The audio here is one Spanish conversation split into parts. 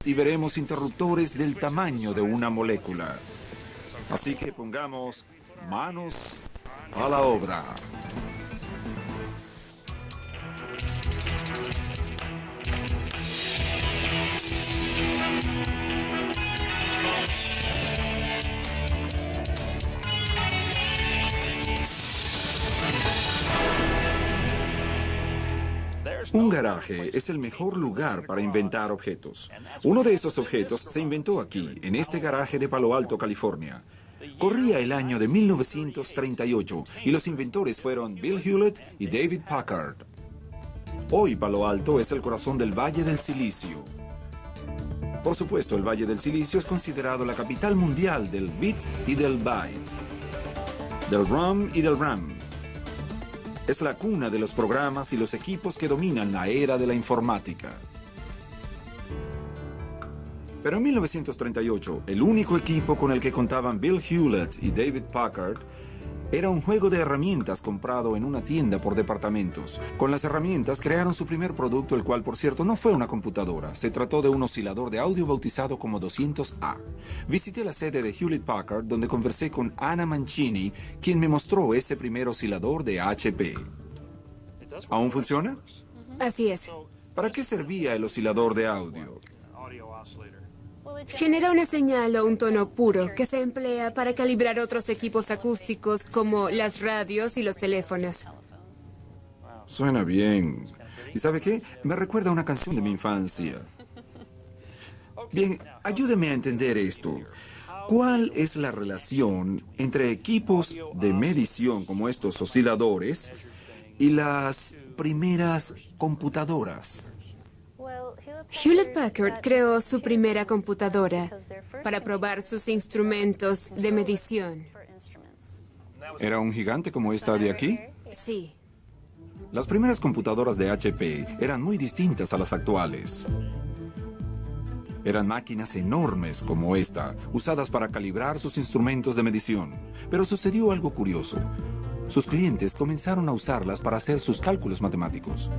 y veremos interruptores del tamaño de una molécula. Así que pongamos manos a la obra. Un garaje es el mejor lugar para inventar objetos. Uno de esos objetos se inventó aquí, en este garaje de Palo Alto, California. Corría el año de 1938 y los inventores fueron Bill Hewlett y David Packard. Hoy Palo Alto es el corazón del Valle del Silicio. Por supuesto, el Valle del Silicio es considerado la capital mundial del bit y del byte, del ROM y del RAM. Es la cuna de los programas y los equipos que dominan la era de la informática. Pero en 1938, el único equipo con el que contaban Bill Hewlett y David Packard era un juego de herramientas comprado en una tienda por departamentos. Con las herramientas crearon su primer producto, el cual, por cierto, no fue una computadora. Se trató de un oscilador de audio bautizado como 200A. Visité la sede de Hewlett Packard, donde conversé con Anna Mancini, quien me mostró ese primer oscilador de HP. ¿Aún funciona? Así es. ¿Para qué servía el oscilador de audio? Genera una señal o un tono puro que se emplea para calibrar otros equipos acústicos como las radios y los teléfonos. Suena bien. ¿Y sabe qué? Me recuerda a una canción de mi infancia. Bien, ayúdeme a entender esto. ¿Cuál es la relación entre equipos de medición como estos osciladores y las primeras computadoras? Hewlett Packard creó su primera computadora para probar sus instrumentos de medición. ¿Era un gigante como esta de aquí? Sí. Las primeras computadoras de HP eran muy distintas a las actuales. Eran máquinas enormes como esta, usadas para calibrar sus instrumentos de medición. Pero sucedió algo curioso. Sus clientes comenzaron a usarlas para hacer sus cálculos matemáticos.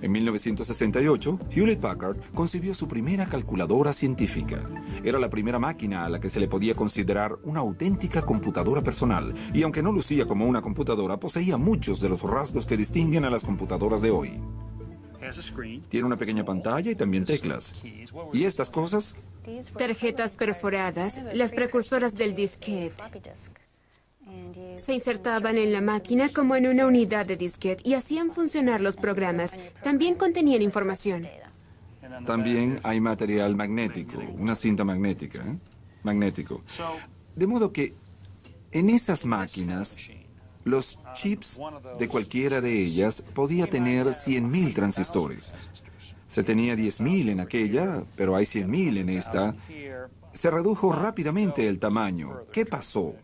En 1968, Hewlett Packard concibió su primera calculadora científica. Era la primera máquina a la que se le podía considerar una auténtica computadora personal, y aunque no lucía como una computadora, poseía muchos de los rasgos que distinguen a las computadoras de hoy. Tiene una pequeña pantalla y también teclas. ¿Y estas cosas? Tarjetas perforadas, las precursoras del disquete. Se insertaban en la máquina como en una unidad de disquete y hacían funcionar los programas. También contenían información. También hay material magnético, una cinta magnética, magnético. De modo que en esas máquinas, los chips de cualquiera de ellas podía tener 100.000 transistores. Se tenía 10.000 en aquella, pero hay 100.000 en esta. Se redujo rápidamente el tamaño. ¿Qué pasó?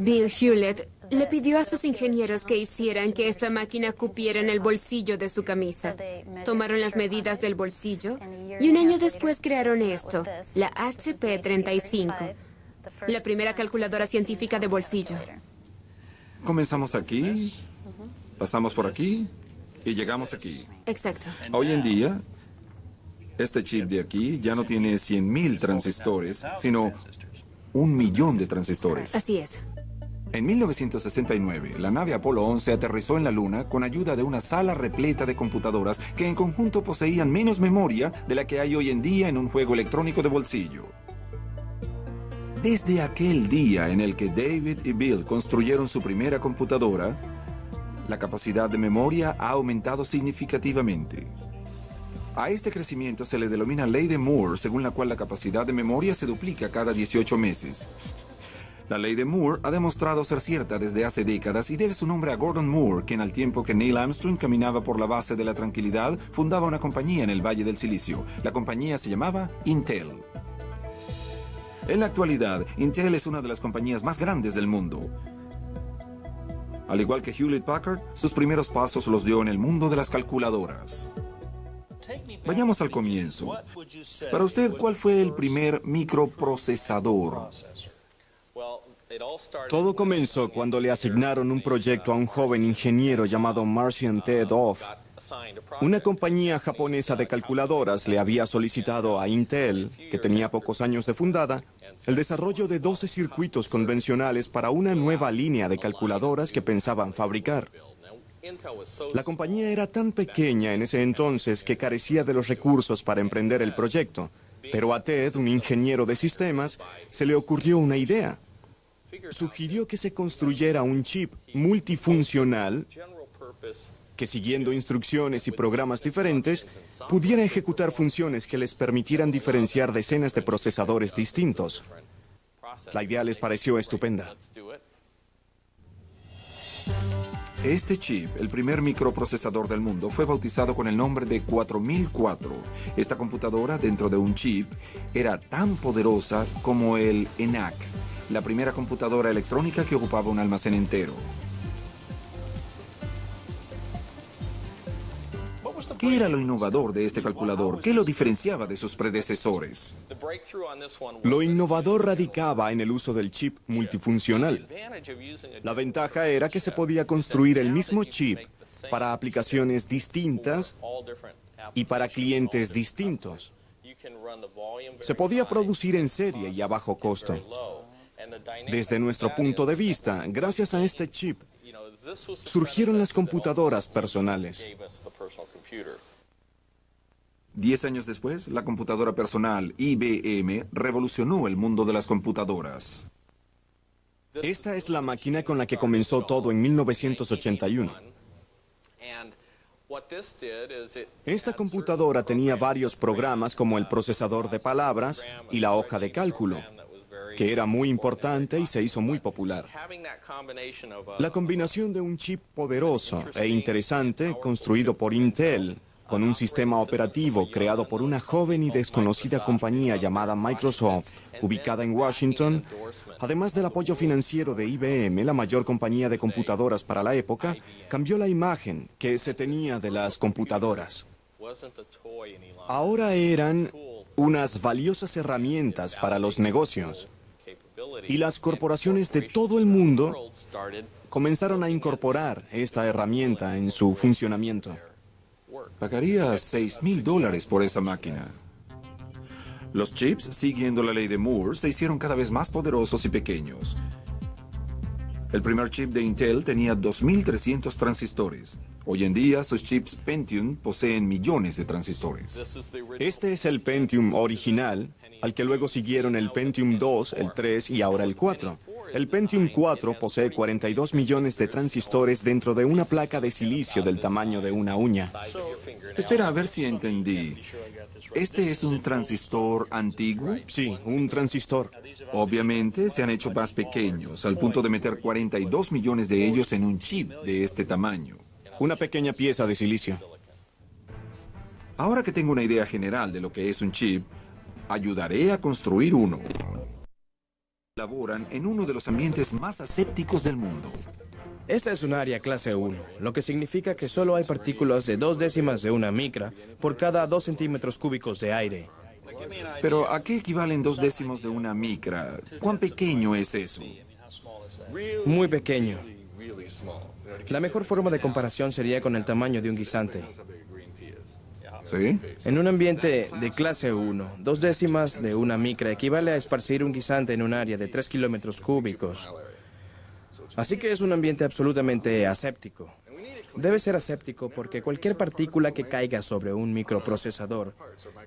Bill Hewlett le pidió a sus ingenieros que hicieran que esta máquina cupiera en el bolsillo de su camisa. Tomaron las medidas del bolsillo y un año después crearon esto, la HP-35, la primera calculadora científica de bolsillo. Comenzamos aquí, pasamos por aquí y llegamos aquí. Exacto. Hoy en día, este chip de aquí ya no tiene 100.000 transistores, sino 1.000.000 de transistores. Así es. En 1969, la nave Apolo 11 aterrizó en la Luna con ayuda de una sala repleta de computadoras que en conjunto poseían menos memoria de la que hay hoy en día en un juego electrónico de bolsillo. Desde aquel día en el que David y Bill construyeron su primera computadora, la capacidad de memoria ha aumentado significativamente. A este crecimiento se le denomina ley de Moore, según la cual la capacidad de memoria se duplica cada 18 meses. La ley de Moore ha demostrado ser cierta desde hace décadas y debe su nombre a Gordon Moore, quien al tiempo que Neil Armstrong caminaba por la base de la tranquilidad, fundaba una compañía en el Valle del Silicio. La compañía se llamaba Intel. En la actualidad, Intel es una de las compañías más grandes del mundo. Al igual que Hewlett Packard, sus primeros pasos los dio en el mundo de las calculadoras. Vayamos al comienzo. Para usted, ¿cuál fue el primer microprocesador? Todo comenzó cuando le asignaron un proyecto a un joven ingeniero llamado Marcian Ted Off Una compañía japonesa de calculadoras le había solicitado a Intel, que tenía pocos años de fundada, el desarrollo de 12 circuitos convencionales para una nueva línea de calculadoras que pensaban fabricar. La compañía era tan pequeña en ese entonces que carecía de los recursos para emprender el proyecto, pero a Ted, un ingeniero de sistemas, se le ocurrió una idea. Sugirió que se construyera un chip multifuncional que, siguiendo instrucciones y programas diferentes, pudiera ejecutar funciones que les permitieran diferenciar decenas de procesadores distintos. La idea les pareció estupenda. Este chip, el primer microprocesador del mundo, fue bautizado con el nombre de 4004. Esta computadora, dentro de un chip, era tan poderosa como el ENIAC, la primera computadora electrónica que ocupaba un almacén entero. ¿Qué era lo innovador de este calculador? ¿Qué lo diferenciaba de sus predecesores? Lo innovador radicaba en el uso del chip multifuncional. La ventaja era que se podía construir el mismo chip para aplicaciones distintas y para clientes distintos. Se podía producir en serie y a bajo costo. Desde nuestro punto de vista, gracias a este chip, surgieron las computadoras personales. 10 años después, la computadora personal IBM revolucionó el mundo de las computadoras. Esta es la máquina con la que comenzó todo en 1981. Esta computadora tenía varios programas como el procesador de palabras y la hoja de cálculo, que era muy importante y se hizo muy popular. La combinación de un chip poderoso e interesante construido por Intel con un sistema operativo creado por una joven y desconocida compañía llamada Microsoft, ubicada en Washington, además del apoyo financiero de IBM, la mayor compañía de computadoras para la época, cambió la imagen que se tenía de las computadoras. Ahora eran unas valiosas herramientas para los negocios. Y las corporaciones de todo el mundo comenzaron a incorporar esta herramienta en su funcionamiento. Pagaría $6,000 por esa máquina. Los chips, siguiendo la ley de Moore, se hicieron cada vez más poderosos y pequeños. El primer chip de Intel tenía 2.300 transistores. Hoy en día, sus chips Pentium poseen millones de transistores. Este es el Pentium original, al que luego siguieron el Pentium 2, el 3 y ahora el 4. El Pentium 4 posee 42 millones de transistores dentro de una placa de silicio del tamaño de una uña. Espera, a ver si entendí. ¿Este es un transistor antiguo? Sí, un transistor. Obviamente se han hecho más pequeños, al punto de meter 42 millones de ellos en un chip de este tamaño. Una pequeña pieza de silicio. Ahora que tengo una idea general de lo que es un chip, ayudaré a construir uno. Laboran en uno de los ambientes más asépticos del mundo. Esta es un área clase 1, lo que significa que solo hay partículas de 0,2 de una micra por cada 2 centímetros cúbicos de aire. Pero ¿a qué equivalen 0,2 de una micra? ¿Cuán pequeño es eso? Muy pequeño. La mejor forma de comparación sería con el tamaño de un guisante. ¿Sí? En un ambiente de clase 1, 0,2 de una micra equivale a esparcir un guisante en un área de 3 kilómetros cúbicos. Así que es un ambiente absolutamente aséptico. Debe ser aséptico porque cualquier partícula que caiga sobre un microprocesador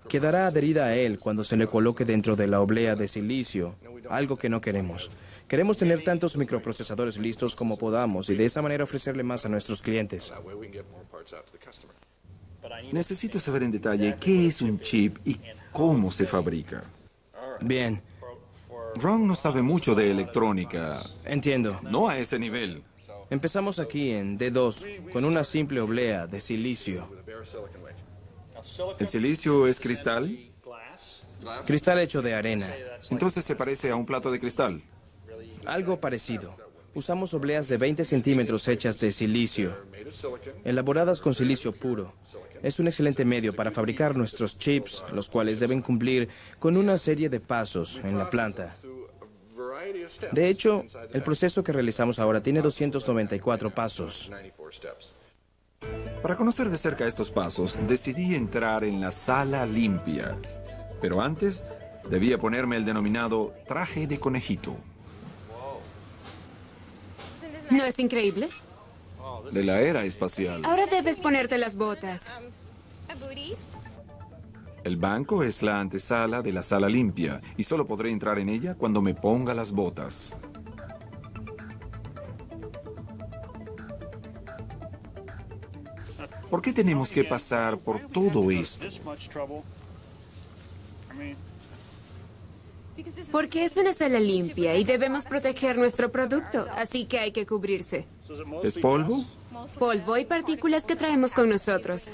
quedará adherida a él cuando se le coloque dentro de la oblea de silicio, algo que no queremos. Queremos tener tantos microprocesadores listos como podamos y de esa manera ofrecerle más a nuestros clientes. Necesito saber en detalle qué es un chip y cómo se fabrica. Bien, Ron no sabe mucho de electrónica. entiendo. No a ese nivel. Empezamos aquí en D2 con una simple oblea de silicio. ¿El silicio es cristal? Cristal hecho de arena. Entonces se parece a un plato de cristal. Algo parecido. Usamos obleas de 20 centímetros hechas de silicio, elaboradas con silicio puro. Es un excelente medio para fabricar nuestros chips, los cuales deben cumplir con una serie de pasos en la planta. De hecho, el proceso que realizamos ahora tiene 294 pasos. Para conocer de cerca estos pasos, decidí entrar en la sala limpia. Pero antes, debía ponerme el denominado traje de conejito. ¿No es increíble? De la era espacial. Ahora debes ponerte las botas. El banco es la antesala de la sala limpia y solo podré entrar en ella cuando me ponga las botas. ¿Por qué tenemos que pasar por todo esto? Porque es una sala limpia y debemos proteger nuestro producto, así que hay que cubrirse. ¿Es polvo? Polvo y partículas que traemos con nosotros.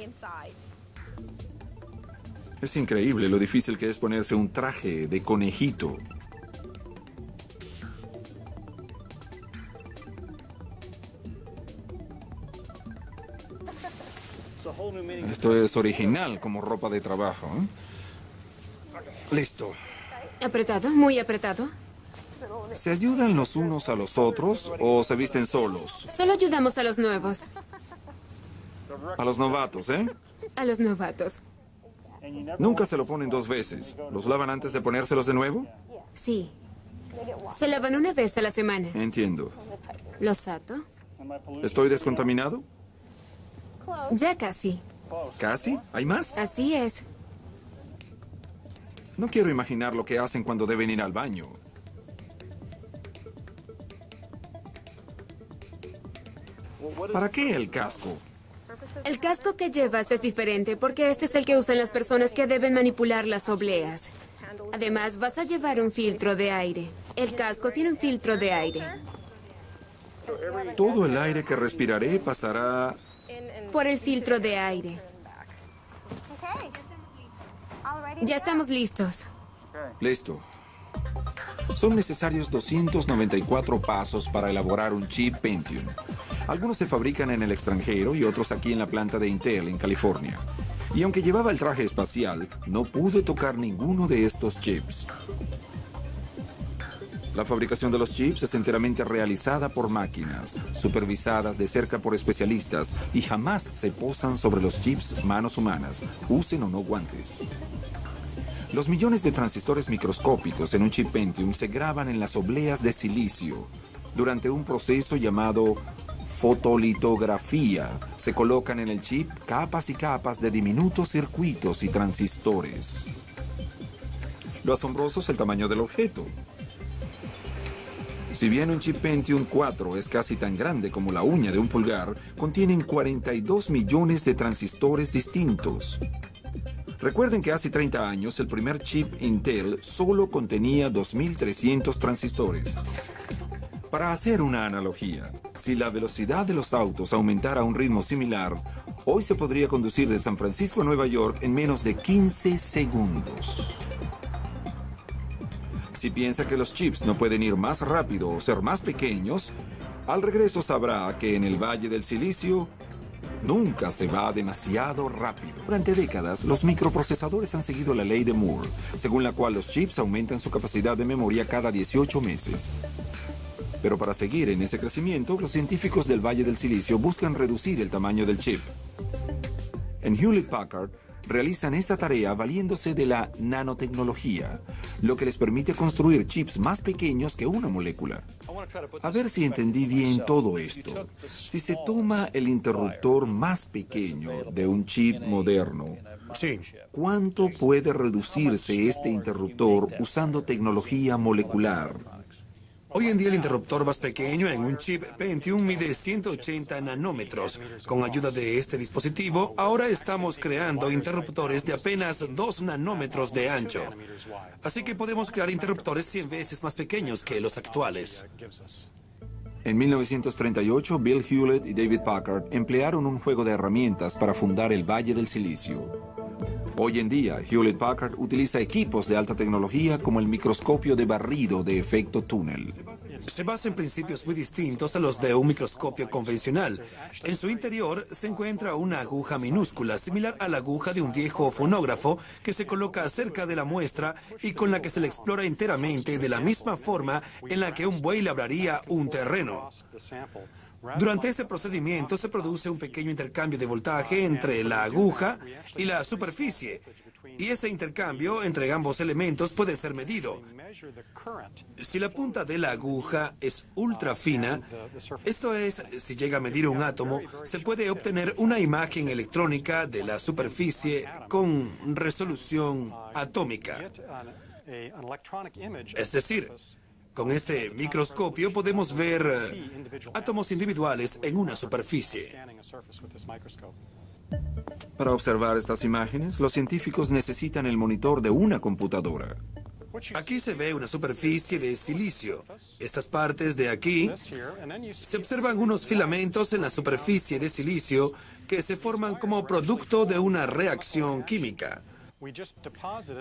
Es increíble lo difícil que es ponerse un traje de conejito. Esto es original como ropa de trabajo, ¿eh? Listo. ¿Apretado? ¿Muy apretado? ¿Se ayudan los unos a los otros o se visten solos? Solo ayudamos a los nuevos. A los novatos, ¿eh? A los novatos. Nunca se lo ponen dos veces. ¿Los lavan antes de ponérselos de nuevo? Sí. Se lavan una vez a la semana. Entiendo. ¿Los ato? ¿Estoy descontaminado? Ya casi. ¿Casi? ¿Hay más? Así es. No quiero imaginar lo que hacen cuando deben ir al baño. ¿Para qué el casco? El casco que llevas es diferente porque este es el que usan las personas que deben manipular las obleas. Además, vas a llevar un filtro de aire. El casco tiene un filtro de aire. Todo el aire que respiraré pasará... Por el filtro de aire. Ya estamos listos. Listo. Son necesarios 294 pasos para elaborar un chip Pentium. Algunos se fabrican en el extranjero y otros aquí en la planta de Intel, en California. Y aunque llevaba el traje espacial, no pude tocar ninguno de estos chips. La fabricación de los chips es enteramente realizada por máquinas, supervisadas de cerca por especialistas, y jamás se posan sobre los chips manos humanas, usen o no guantes. Los millones de transistores microscópicos en un chip Pentium se graban en las obleas de silicio. Durante un proceso llamado fotolitografía, se colocan en el chip capas y capas de diminutos circuitos y transistores. Lo asombroso es el tamaño del objeto. Si bien un chip Pentium 4 es casi tan grande como la uña de un pulgar, contienen 42 millones de transistores distintos. Recuerden que hace 30 años el primer chip Intel solo contenía 2.300 transistores. Para hacer una analogía, si la velocidad de los autos aumentara a un ritmo similar, hoy se podría conducir de San Francisco a Nueva York en menos de 15 segundos. Si piensa que los chips no pueden ir más rápido o ser más pequeños, al regreso sabrá que en el Valle del Silicio nunca se va demasiado rápido. Durante décadas, los microprocesadores han seguido la ley de Moore, según la cual los chips aumentan su capacidad de memoria cada 18 meses. Pero para seguir en ese crecimiento, los científicos del Valle del Silicio buscan reducir el tamaño del chip. En Hewlett Packard, realizan esa tarea valiéndose de la nanotecnología, lo que les permite construir chips más pequeños que una molécula. A ver si entendí bien todo esto. Si se toma el interruptor más pequeño de un chip moderno, Sí. ¿cuánto puede reducirse este interruptor usando tecnología molecular? Hoy en día el interruptor más pequeño en un chip Pentium mide 180 nanómetros. Con ayuda de este dispositivo, ahora estamos creando interruptores de apenas 2 nanómetros de ancho. Así que podemos crear interruptores 100 veces más pequeños que los actuales. En 1938, Bill Hewlett y David Packard emplearon un juego de herramientas para fundar el Valle del Silicio. Hoy en día, Hewlett Packard utiliza equipos de alta tecnología como el microscopio de barrido de efecto túnel. Se basa en principios muy distintos a los de un microscopio convencional. En su interior se encuentra una aguja minúscula, similar a la aguja de un viejo fonógrafo, que se coloca cerca de la muestra y con la que se le explora enteramente de la misma forma en la que un buey labraría un terreno. Durante este procedimiento se produce un pequeño intercambio de voltaje entre la aguja y la superficie, y ese intercambio entre ambos elementos puede ser medido. Si la punta de la aguja es ultra fina, esto es, si llega a medir un átomo, se puede obtener una imagen electrónica de la superficie con resolución atómica. Es decir, con este microscopio podemos ver átomos individuales en una superficie. Para observar estas imágenes, los científicos necesitan el monitor de una computadora. Aquí se ve una superficie de silicio. Estas partes de aquí, se observan unos filamentos en la superficie de silicio que se forman como producto de una reacción química.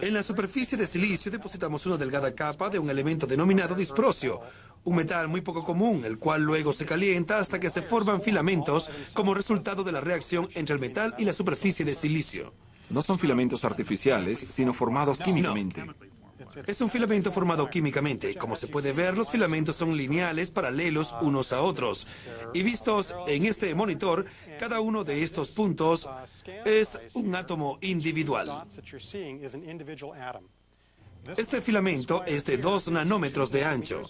En la superficie de silicio depositamos una delgada capa de un elemento denominado disprosio, un metal muy poco común, el cual luego se calienta hasta que se forman filamentos como resultado de la reacción entre el metal y la superficie de silicio. No son filamentos artificiales, sino formados químicamente. Es un filamento formado químicamente. Como se puede ver, los filamentos son lineales, paralelos unos a otros. Y vistos en este monitor, cada uno de estos puntos es un átomo individual. Este filamento es de 2 nanómetros de ancho.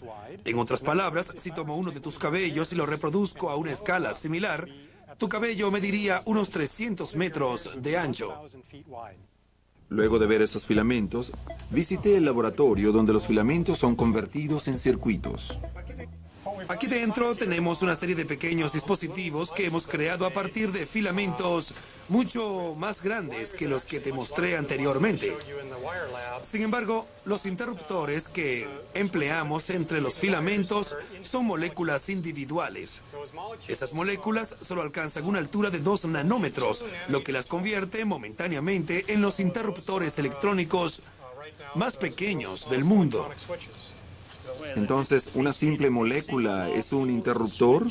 En otras palabras, si tomo uno de tus cabellos y lo reproduzco a una escala similar, tu cabello mediría unos 300 metros de ancho. Luego de ver esos filamentos, visité el laboratorio donde los filamentos son convertidos en circuitos. Aquí dentro tenemos una serie de pequeños dispositivos que hemos creado a partir de filamentos mucho más grandes que los que te mostré anteriormente. Sin embargo, los interruptores que empleamos entre los filamentos son moléculas individuales. Esas moléculas solo alcanzan una altura de 2 nanómetros, lo que las convierte momentáneamente en los interruptores electrónicos más pequeños del mundo. Entonces, ¿una simple molécula es un interruptor?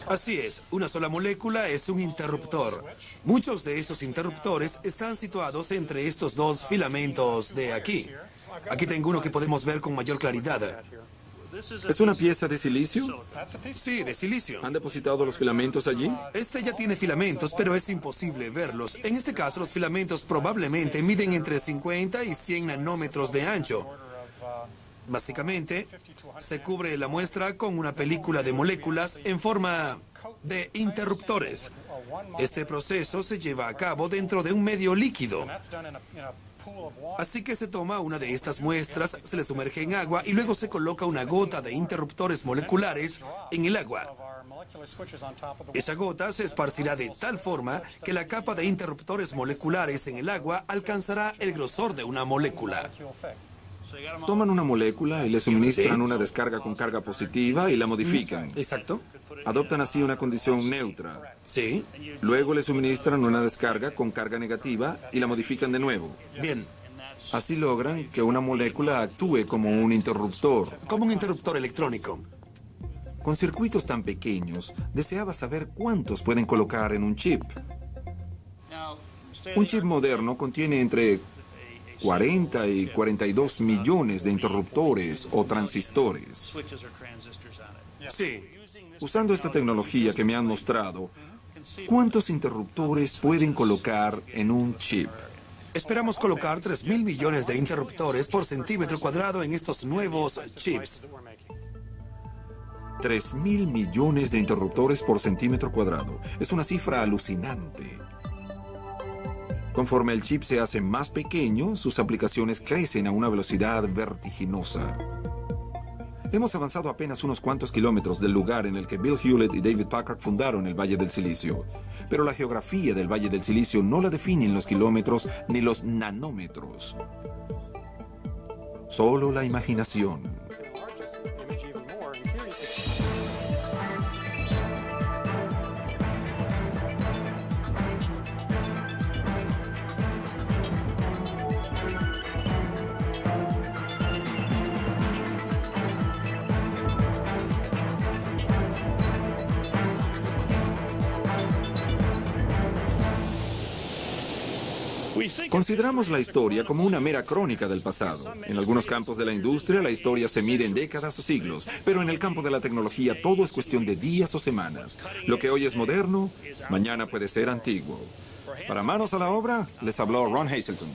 Así es, una sola molécula es un interruptor. Muchos de esos interruptores están situados entre estos dos filamentos de aquí. Aquí tengo uno que podemos ver con mayor claridad. ¿Es una pieza de silicio? Sí, de silicio. ¿Han depositado los filamentos allí? Este ya tiene filamentos, pero es imposible verlos. En este caso, los filamentos probablemente miden entre 50 y 100 nanómetros de ancho. Básicamente, se cubre la muestra con una película de moléculas en forma de interruptores. Este proceso se lleva a cabo dentro de un medio líquido. Así que se toma una de estas muestras, se le sumerge en agua y luego se coloca una gota de interruptores moleculares en el agua. Esa gota se esparcirá de tal forma que la capa de interruptores moleculares en el agua alcanzará el grosor de una molécula. Toman una molécula y le suministran una descarga con carga positiva y la modifican. Exacto. Adoptan así una condición neutra. Sí. Luego le suministran una descarga con carga negativa y la modifican de nuevo. Bien. Así logran que una molécula actúe como un interruptor. Como un interruptor electrónico. Con circuitos tan pequeños, deseaba saber cuántos pueden colocar en un chip. Un chip moderno contiene entre 40 y 42 millones de interruptores o transistores. Sí. Usando esta tecnología que me han mostrado, ¿cuántos interruptores pueden colocar en un chip? Esperamos colocar 3.000 millones de interruptores por centímetro cuadrado en estos nuevos chips. 3.000 millones de interruptores por centímetro cuadrado. Es una cifra alucinante. Conforme el chip se hace más pequeño, sus aplicaciones crecen a una velocidad vertiginosa. Hemos avanzado apenas unos cuantos kilómetros del lugar en el que Bill Hewlett y David Packard fundaron el Valle del Silicio. Pero la geografía del Valle del Silicio no la definen los kilómetros ni los nanómetros. Solo la imaginación. Consideramos la historia como una mera crónica del pasado. En algunos campos de la industria, la historia se mide en décadas o siglos, pero en el campo de la tecnología todo es cuestión de días o semanas. Lo que hoy es moderno, mañana puede ser antiguo. Para Manos a la Obra, les habló Ron Hazelton.